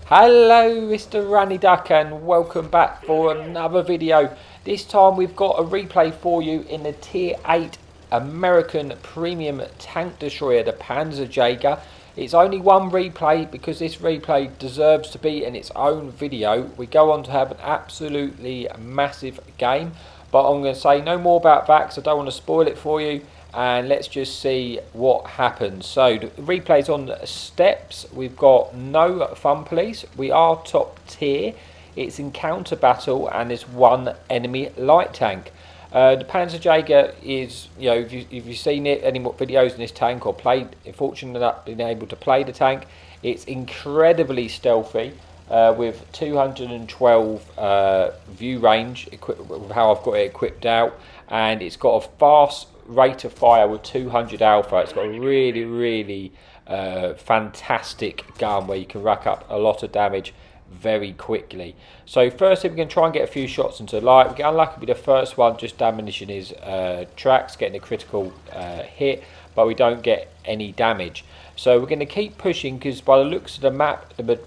Hello Mr. Randy Duck and welcome back for another video. This time we've got a replay for you in the Tier 8 American Premium Tank Destroyer, the Panserjager. It's only one replay because this replay deserves to be in its own video. We go on to have an absolutely massive game, but I'm going to say no more about that because I don't want to spoil it for you. And let's just see what happens. So the replay's on steps. We've got no fun police. We are top tier. It's encounter battle and there's one enemy light tank. The Panserjager is, you know, if you've seen it, any more videos in this tank or played, fortunate enough being able to play the tank, it's incredibly stealthy with 212 view range with how I've got it equipped out, and it's got a fast rate of fire with 200 alpha. It's got a really fantastic gun where you can rack up a lot of damage very quickly. So firstly, we're going to try and get a few shots into the light. We get unlucky with the first one, just diminishing his tracks, getting a critical hit, but we don't get any damage. So we're going to keep pushing because by the looks of the map, the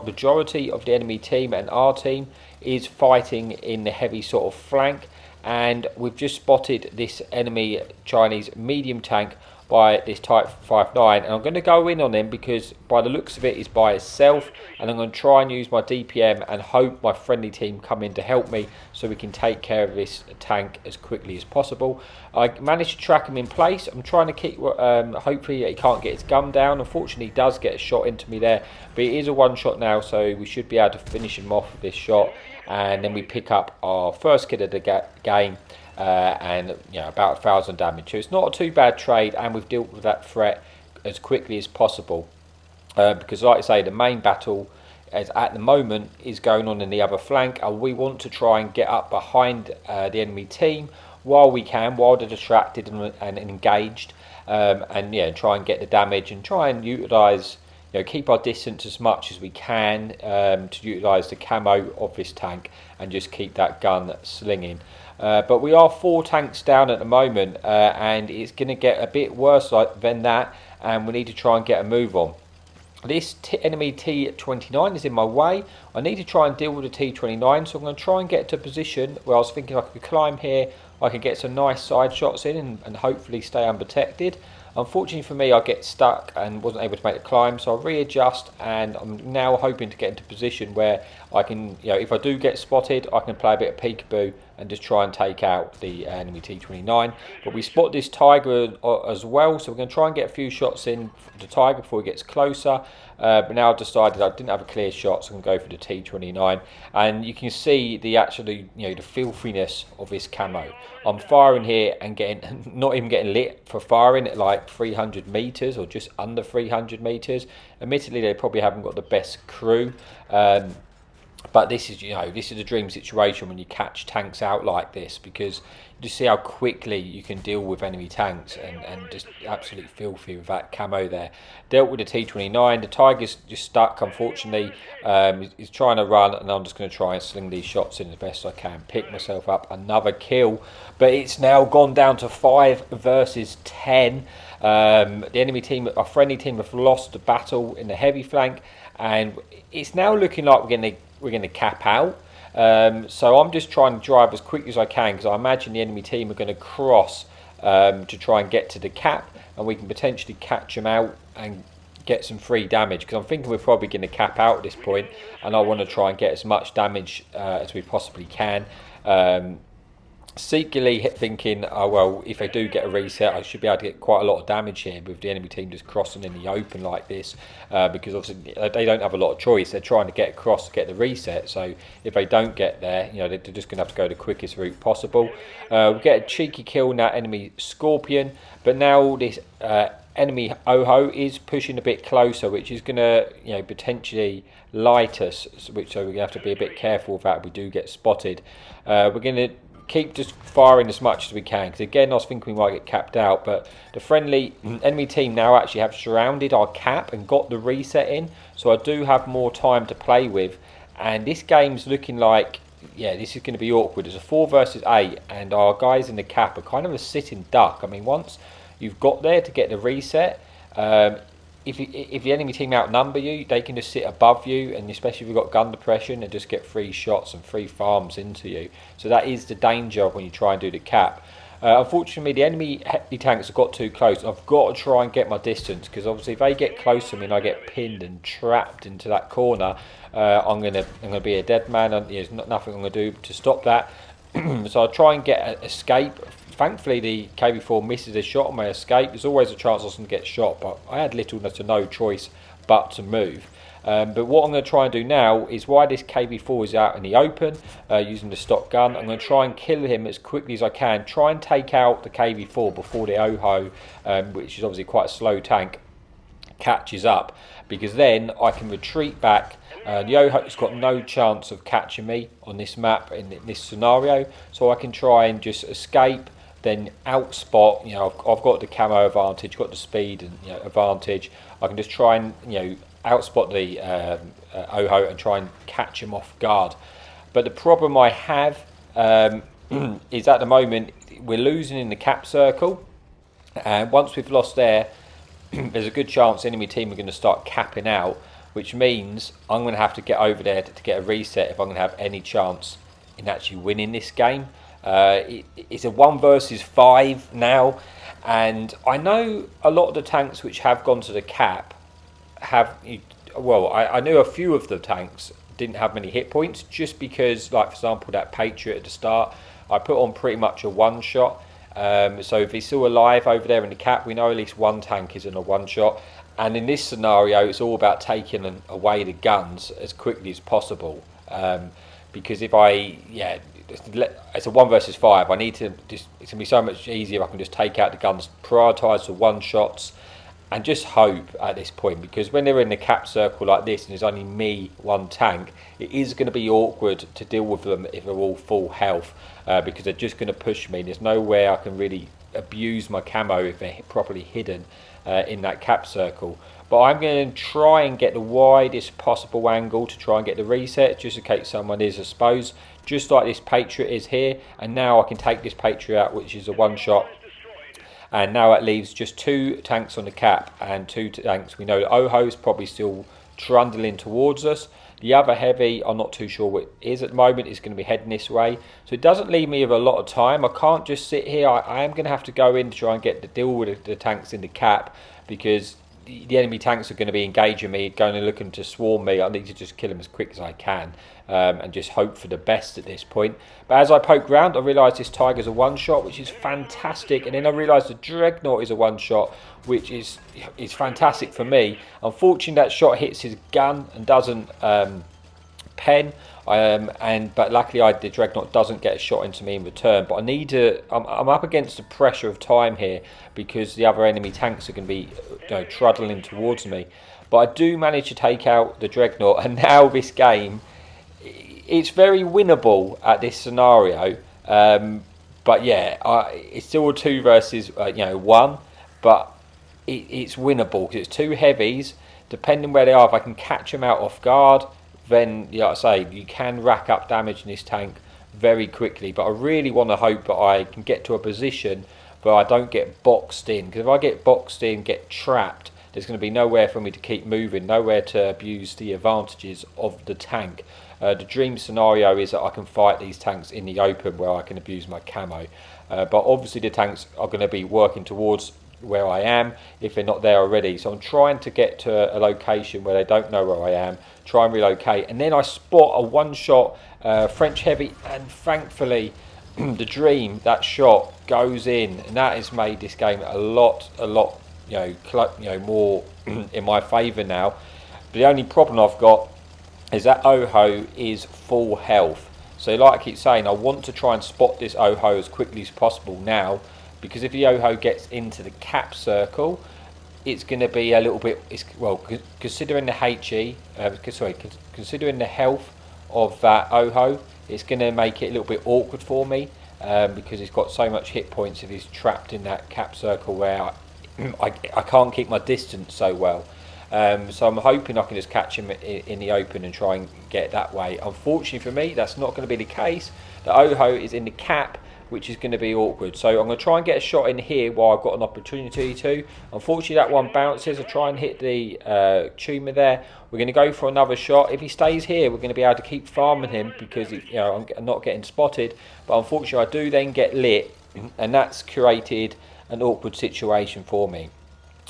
majority of the enemy team and our team is fighting in the heavy sort of flank. And we've just spotted this enemy Chinese medium tank by this Type 59, and I'm going to go in on him because by the looks of it is by itself, and I'm going to try and use my DPM and hope my friendly team come in to help me so we can take care of this tank as quickly as possible. I managed to track him in place. I'm trying to keep, hopefully he can't get his gun down. Unfortunately he does get a shot into me there, but it is a one shot now, so we should be able to finish him off with this shot, and then we pick up our first kill of the game. And you know, about 1,000 damage. So it's not a too bad trade, and we've dealt with that threat as quickly as possible. Because, like I say, the main battle as at the moment is going on in the other flank, and we want to try and get up behind the enemy team while we can, while they're distracted and engaged, and yeah, try and get the damage and try and utilise. You know, keep our distance as much as we can to utilise the camo of this tank and just keep that gun slinging. But we are 4 tanks down at the moment, and it's going to get a bit worse than that, and we need to try and get a move on. This enemy T-29 is in my way. I need to try and deal with the T-29, so I'm going to try and get to a position where I was thinking I could climb here, I could get some nice side shots in and hopefully stay unprotected. Unfortunately for me, I get stuck and wasn't able to make the climb, so I readjust, and I'm now hoping to get into a position where I can, you know, if I do get spotted, I can play a bit of peekaboo and just try and take out the enemy T-29. But we spot this Tiger as well, so we're going to try and get a few shots in the Tiger before he gets closer. But now I've decided I didn't have a clear shot, so I'm going to go for the T-29. And you can see the actually, you know, the filthiness of this camo. I'm firing here and getting, not even getting lit for firing at like 300 meters or just under 300 meters. Admittedly, they probably haven't got the best crew. But this is, you know, this is a dream situation when you catch tanks out like this, because you see how quickly you can deal with enemy tanks and just absolutely filthy with that camo there. Dealt with the T-29. The Tiger's just stuck, unfortunately. He's trying to run, and I'm just going to try and sling these shots in as best I can. Pick myself up another kill, but it's now gone down to 5 versus 10. The enemy team, our friendly team, have lost the battle in the heavy flank, and it's now looking like we're going to cap out. So I'm just trying to drive as quickly as I can, because I imagine the enemy team are going to cross to try and get to the cap, and we can potentially catch them out and get some free damage, because I'm thinking we're probably going to cap out at this point, and I want to try and get as much damage as we possibly can. Secretly thinking, oh well, if they do get a reset, I should be able to get quite a lot of damage here with the enemy team just crossing in the open like this, because obviously they don't have a lot of choice. They're trying to get across to get the reset, so if they don't get there, you know, they're just going to have to go the quickest route possible. We get a cheeky kill on that enemy Scorpion, but now this enemy Oho is pushing a bit closer, which is going to, you know, potentially light us, so we're going to have to be a bit careful of that if we do get spotted. We're going to keep just firing as much as we can, because again I was thinking we might get capped out, but the friendly enemy team now actually have surrounded our cap and got the reset in, so I do have more time to play with, and this game's looking like yeah, this is going to be awkward. It's a 4 versus 8, and our guys in the cap are kind of a sitting duck. I mean, once you've got there to get the reset, if the enemy team outnumber you, they can just sit above you, and especially if you've got gun depression, and just get free shots and free farms into you. So that is the danger when you try and do the cap. Unfortunately, the enemy heavy tanks have got too close. I've got to try and get my distance, because obviously if they get close to me and I get pinned and trapped into that corner, I'm gonna be a dead man, and there's nothing I'm gonna do to stop that. So I'll try and get an escape. Thankfully, the KV4 misses a shot on my escape. There's always a chance I was going to get shot, but I had little to no choice but to move. But what I'm going to try and do now is, while this KV4 is out in the open, using the stock gun, I'm going to try and kill him as quickly as I can. Try and take out the KV4 before the OHO, which is obviously quite a slow tank, catches up, because then I can retreat back. The OHO's got no chance of catching me on this map in this scenario, so I can try and just escape, then outspot. I've got the camo advantage, got the speed and advantage. I can just try and outspot the OHO and try and catch him off guard. But the problem I have is, at the moment we're losing in the cap circle, and once we've lost there, there's a good chance the enemy team are going to start capping out, which means I'm going to have to get over there to get a reset if I'm going to have any chance in actually winning this game. It's a 1 versus 5 now, and I know a lot of the tanks which have gone to the cap have, well, I knew a few of the tanks didn't have many hit points, just because, like for example, that Patriot at the start, I put on pretty much a one shot. So if he's still alive over there in the cap, we know at least one tank is in a one shot. And in this scenario, it's all about taking away the guns as quickly as possible. Because if it's a 1 versus 5. I need to just, it's gonna be so much easier if I can just take out the guns, prioritise the one shots, and just hope at this point, because when they're in the cap circle like this and there's only me, one tank, it is going to be awkward to deal with them if they're all full health, because they're just going to push me. There's no way I can really abuse my camo if they're properly hidden in that cap circle. But I'm going to try and get the widest possible angle to try and get the reset, just in case someone is, I suppose, just like this Patriot is here. And now I can take this Patriot out, which is a one shot. And now it leaves just 2 tanks on the cap and 2 tanks. We know the OHO is probably still trundling towards us. The other heavy, I'm not too sure what it is at the moment, is going to be heading this way. So it doesn't leave me with a lot of time. I can't just sit here. I am going to have to go in to try and get the deal with the tanks in the cap, because the enemy tanks are going to be engaging me, going and looking to swarm me. I need to just kill them as quick as I can, and just hope for the best at this point. But as I poke round, I realise this Tiger's a one shot, which is fantastic, and then I realise the Dreadnought is a one shot, which is fantastic for me. Unfortunately, that shot hits his gun and doesn't pen, but luckily the Dreadnought doesn't get a shot into me in return. But I need to, I'm up against the pressure of time here, because the other enemy tanks are going to be trundling towards me. But I do manage to take out the Dreadnought, and now this game, it's very winnable at this scenario. But yeah, it's still a 2 versus 1, but it's winnable because it's 2 heavies. Depending where they are, if I can catch them out off guard, then, like I say, you can rack up damage in this tank very quickly. But I really want to hope that I can get to a position where I don't get boxed in, because if I get boxed in, get trapped, there's going to be nowhere for me to keep moving, nowhere to abuse the advantages of the tank. The dream scenario is that I can fight these tanks in the open where I can abuse my camo. But obviously the tanks are going to be working towards where I am if they're not there already. So I'm trying to get to a location where they don't know where I am, try and relocate. And then I spot a one-shot French heavy, and thankfully the dream, that shot goes in. And that has made this game a lot more in my favour now. But the only problem I've got is that OHO is full health. So like I keep saying, I want to try and spot this OHO as quickly as possible now, because if the OHO gets into the cap circle, it's going to be a little bit, considering the considering the health of that OHO, it's going to make it a little bit awkward for me, because he's got so much hit points if he's trapped in that cap circle where I can't keep my distance so well. So I'm hoping I can just catch him in the open and try and get it that way. Unfortunately for me, that's not going to be the case. The Oho is in the cap, which is going to be awkward. So I'm going to try and get a shot in here while I've got an opportunity to. Unfortunately, that one bounces. I try and hit the tumour there. We're going to go for another shot. If he stays here, we're going to be able to keep farming him because I'm not getting spotted. But unfortunately, I do then get lit, and that's created an awkward situation for me.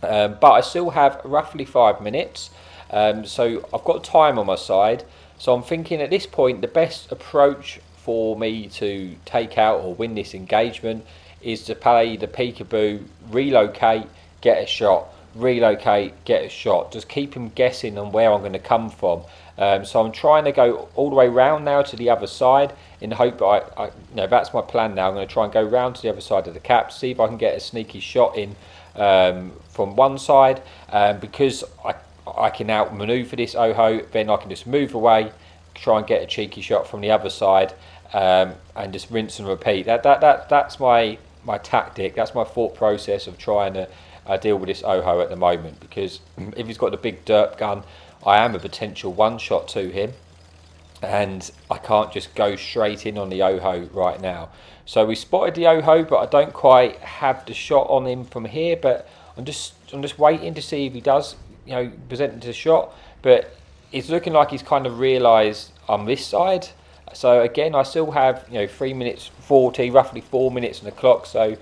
But I still have roughly 5 minutes. So I've got time on my side. So I'm thinking at this point, the best approach for me to take out or win this engagement is to play the peekaboo, relocate, get a shot, relocate, get a shot. Just keep him guessing on where I'm going to come from. So I'm trying to go all the way round now to the other side in the hope that that's my plan now. I'm going to try and go round to the other side of the cap, see if I can get a sneaky shot in from one side. Because I can outmaneuver this Oho, then I can just move away, try and get a cheeky shot from the other side, and just rinse and repeat. That's my tactic. That's my thought process of trying to deal with this Oho at the moment. Because if he's got the big derp gun, I am a potential one shot to him, and I can't just go straight in on the Oho right now. So we spotted the Oho, but I don't quite have the shot on him from here. But I'm just waiting to see if he does, present the shot. But it's looking like he's kind of realised I'm this side. So again, I still have 3 minutes 40, roughly 4 minutes on the clock. So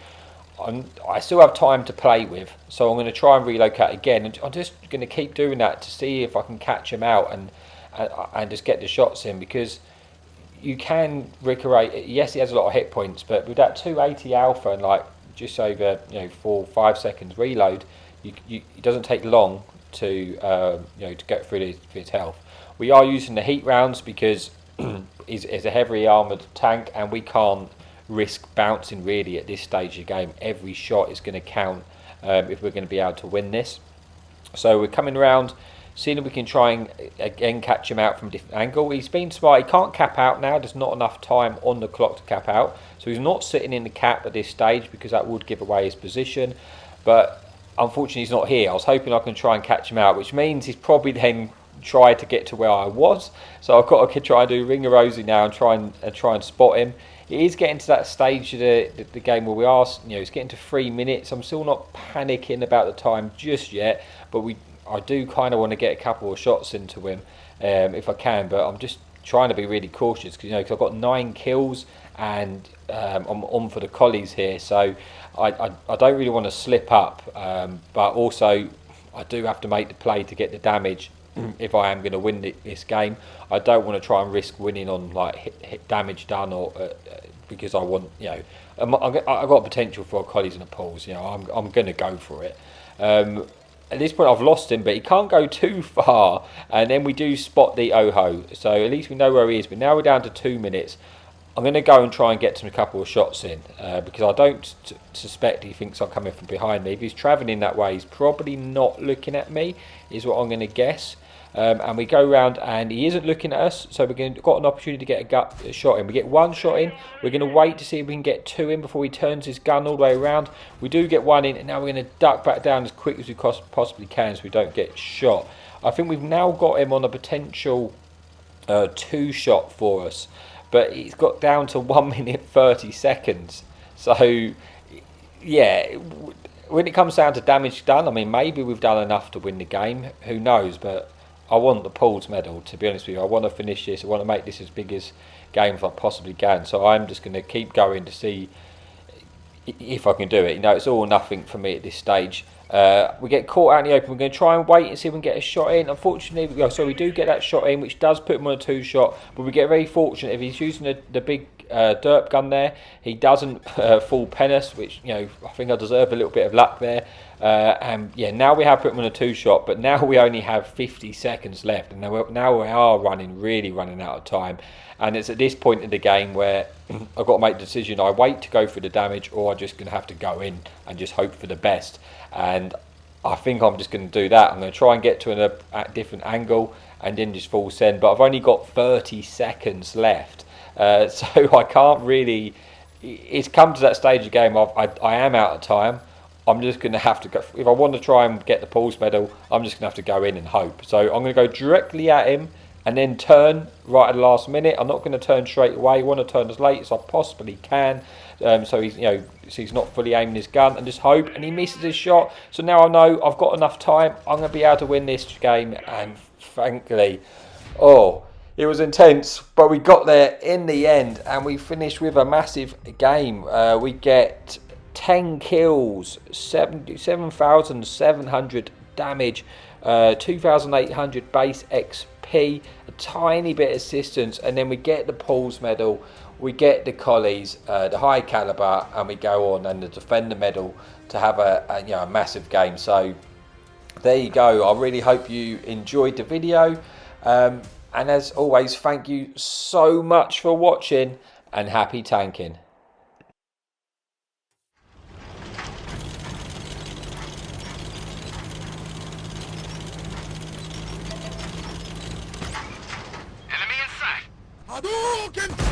I still have time to play with. So I'm going to try and relocate again, and I'm just going to keep doing that to see if I can catch him out and just get the shots in, because you can Rickerate. Yes, he has a lot of hit points, but with that 280 alpha and like just over 4-5 seconds reload, it doesn't take long to to get through his health. We are using the heat rounds because he's a heavily armoured tank, and we can't risk bouncing really at this stage of the game. Every shot is going to count if we're going to be able to win this. So we're coming around, seeing if we can try and again catch him out from a different angle. He's been smart. He can't cap out now. There's not enough time on the clock to cap out, so he's not sitting in the cap at this stage because that would give away his position. But unfortunately, he's not here. I was hoping I can try and catch him out, which means he's probably then tried to get to where I was. So I've got to try and do Ring-a-Rosy now and try and spot him. It is getting to that stage of the game where we are, it's getting to 3 minutes. I'm still not panicking about the time just yet, but I do kind of want to get a couple of shots into him if I can. But I'm just trying to be really cautious because I've got 9 kills and I'm on for the collies here, so I don't really want to slip up. But also, I do have to make the play to get the damage. If I am going to win this game, I don't want to try and risk winning on like hit damage done, or because I want I've got potential for collies and a pulls. I'm going to go for it. At this point I've lost him, but he can't go too far, and then we do spot the Oho, so at least we know where he is. But now we're down to 2 minutes. I'm going to go and try and get a couple of shots in because I don't suspect he thinks I'm coming from behind me. If he's travelling that way, he's probably not looking at me, is what I'm going to guess. And we go round and he isn't looking at us, so we're got an opportunity to get a shot in. We get one shot in. We're going to wait to see if we can get 2 in before he turns his gun all the way around. We do get 1 in, and now we're going to duck back down as quick as we possibly can so we don't get shot. I think we've now got him on a potential 2 shot for us, but he's got down to 1 minute 30 seconds. So yeah, when it comes down to damage done, I mean, maybe we've done enough to win the game, who knows. But I want the Paul's medal, to be honest with you. I want to finish this. I want to make this as big as game as I possibly can. So I'm just going to keep going to see if I can do it. It's all or nothing for me at this stage. We get caught out in the open. We're going to try and wait and see if we can get a shot in. Unfortunately, we do get that shot in, which does put him on a 2 shot. But we get very fortunate. If he's using the big derp gun there, he doesn't full pen us, which I think I deserve a little bit of luck there. And yeah, now we have put him on a 2 shot, but now we only have 50 seconds left, and now we are really running out of time. And it's at this point in the game where I've got to make the decision: I wait to go for the damage, or I'm just going to have to go in and just hope for the best. And I think I'm just going to do that. I'm going to try and get to a different angle and then just full send. But I've only got 30 seconds left, so I can't really. It's come to that stage of the game. I am out of time. I'm just going to have to go. If I want to try and get the pulse medal, I'm just going to have to go in and hope. So I'm going to go directly at him and then turn right at the last minute. I'm not going to turn straight away. I want to turn as late as I possibly can, so he's, so he's not fully aiming his gun, and just hope. And he misses his shot. So now I know I've got enough time. I'm going to be able to win this game. And frankly, it was intense, but we got there in the end, and we finished with a massive game. We get 10 kills, 7,700 damage, 2,800 base XP, a tiny bit of assistance, and then we get the Paul's medal, we get the collies, the high caliber, and we go on and the defender medal to have a massive game. So there you go. I really hope you enjoyed the video, and as always, thank you so much for watching, and happy tanking. Hadouken!